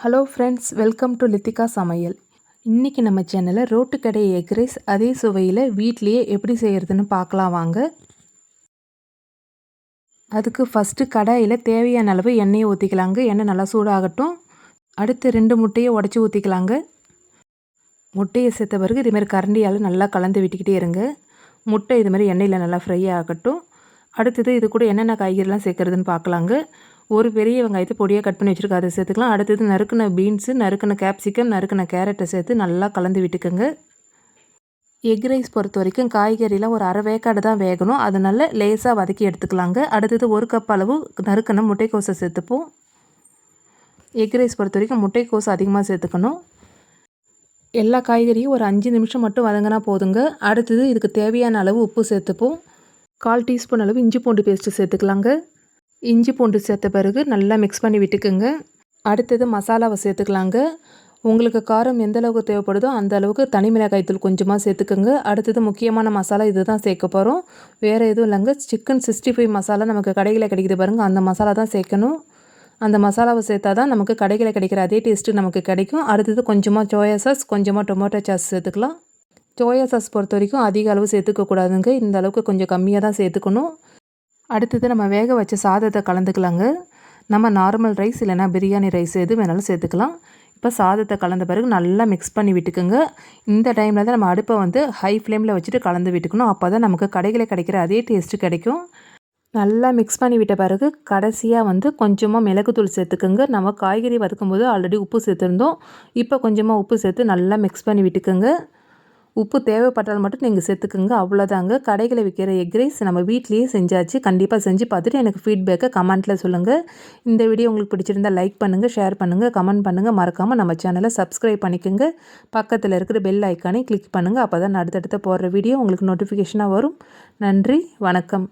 Hello friends, welcome to Lithika சமையல். இன்றைக்கி நம்ம சேனலில் ரோட்டு கடை எக் ரைஸ் அதே சுவையில் வீட்லேயே எப்படி செய்கிறதுன்னு பார்க்கலாம் வாங்க. அதுக்கு ஃபஸ்ட்டு கடாயில் தேவையான அளவு எண்ணெயை ஊற்றிக்கலாங்க. எண்ணெய் நல்லா சூடாகட்டும். அடுத்து 2 முட்டையை உடச்சி ஊற்றிக்கலாங்க. முட்டையை சேர்த்த பிறகு இதுமாதிரி கரண்டியால் நல்லா கலந்து விட்டுக்கிட்டே இருங்க. முட்டை இதுமாதிரி எண்ணெயில் நல்லா ஃப்ரை ஆகட்டும். அடுத்தது இது கூட என்னென்ன காய்கறிலாம் சேர்க்குறதுன்னு பார்க்கலாங்க. ஒரு பெரிய வெங்காயத்தை பொடியாக கட் பண்ணி வச்சுருக்க அதை சேர்த்துக்கலாம். அடுத்தது நறுக்கின பீன்ஸு, நறுக்கின கேப்சிகம், நறுக்கின கேரட்டை சேர்த்து நல்லா கலந்து விட்டுக்குங்க. எக் ரைஸ் பொறுத்த வரைக்கும் காய்கறிலாம் ஒரு அரை வேக்காடு தான் வேகணும். அதனால லேசாக வதக்கி எடுத்துக்கலாங்க. அடுத்தது 1 கப் அளவு நறுக்கின முட்டைக்கோஸை சேர்த்துப்போம். எக் ரைஸ் பொறுத்த வரைக்கும் முட்டைக்கோஸ் அதிகமாக சேர்த்துக்கணும். எல்லா காய்கறியும் ஒரு 5 நிமிஷம் மட்டும் வதங்கினா போதுங்க. அடுத்தது இதுக்கு தேவையான அளவு உப்பு சேர்த்துப்போம். 1/4 டீஸ்பூன் அளவு இஞ்சி பூண்டு பேஸ்ட்டு சேர்த்துக்கலாங்க. இஞ்சி பூண்டு சேர்த்த பிறகு நல்லா மிக்ஸ் பண்ணி விட்டுக்குங்க. அடுத்தது மசாலாவை சேர்த்துக்கலாங்க. உங்களுக்கு காரம் எந்த அளவுக்கு தேவைப்படுதோ அந்த அளவுக்கு தனி மிளகாய் தூள் கொஞ்சமாக சேர்த்துக்குங்க. அடுத்தது முக்கியமான மசாலா இது தான் சேர்க்க போகிறோம். வேறு எதுவும் இல்லைங்க. சிக்கன் 65 மசாலா நமக்கு கடையில் கிடைக்குது பாருங்கள், அந்த மசாலா தான் சேர்க்கணும். அந்த மசாலாவை சேர்த்தா தான் நமக்கு கடையில் கிடைக்கிற அதே டேஸ்ட்டு நமக்கு கிடைக்கும். அடுத்தது கொஞ்சமாக சோயா சாஸ், கொஞ்சமாக டொமேட்டோ சாஸ் சேர்த்துக்கலாம். சோயா சாஸ் பொறுத்த வரைக்கும் அதிக அளவு சேர்த்துக்கக்கூடாதுங்க. இந்த அளவுக்கு கொஞ்சம் கம்மியாக தான் சேர்த்துக்கணும். அடுத்தது நம்ம வேக வச்ச சாதத்தை கலந்துக்கலாங்க. நம்ம நார்மல் ரைஸ் இல்லைனா பிரியாணி ரைஸ் எது வேணாலும் சேர்த்துக்கலாம். இப்போ சாதத்தை கலந்த பிறகு நல்லா மிக்ஸ் பண்ணி விட்டுக்குங்க. இந்த டைமில் தான் நம்ம அடுப்பை ஹை ஃப்ளேமில் வச்சுட்டு கலந்து விட்டுக்கணும். அப்போ தான் நமக்கு கடைகளில் கிடைக்கிற அதே டேஸ்ட்டு கிடைக்கும். நல்லா மிக்ஸ் பண்ணி விட்ட பிறகு கடைசியாக கொஞ்சமாக மிளகுத்தூள் சேர்த்துக்குங்க. நம்ம காய்கறி வதக்கும்போது ஆல்ரெடி உப்பு சேர்த்துருந்தோம். இப்போ கொஞ்சமாக உப்பு சேர்த்து நல்லா மிக்ஸ் பண்ணி விட்டுக்குங்க. உப்பு தேவைப்பட்டால் மட்டும் நீங்கள் சேர்த்துக்குங்க. அவ்வளோதாங்க. கடைகளில் விற்கிற எக் ரைஸ் நம்ம வீட்லேயே செஞ்சாச்சு. கண்டிப்பாக செஞ்சு பார்த்துட்டு எனக்கு ஃபீட்பேக்கை கமெண்ட்டில் சொல்லுங்கள். இந்த வீடியோ உங்களுக்கு பிடிச்சிருந்தால் லைக் பண்ணுங்கள், ஷேர் பண்ணுங்கள், கமெண்ட் பண்ணுங்கள். மறக்காமல் நம்ம சேனலை சப்ஸ்கிரைப் பண்ணிக்கோங்க. பக்கத்தில் இருக்கிற பெல் ஐக்கானை கிளிக் பண்ணுங்கள். அப்போ தான் அடுத்தடுத்த போடுற வீடியோ உங்களுக்கு நோட்டிஃபிகேஷனாக வரும். நன்றி, வணக்கம்.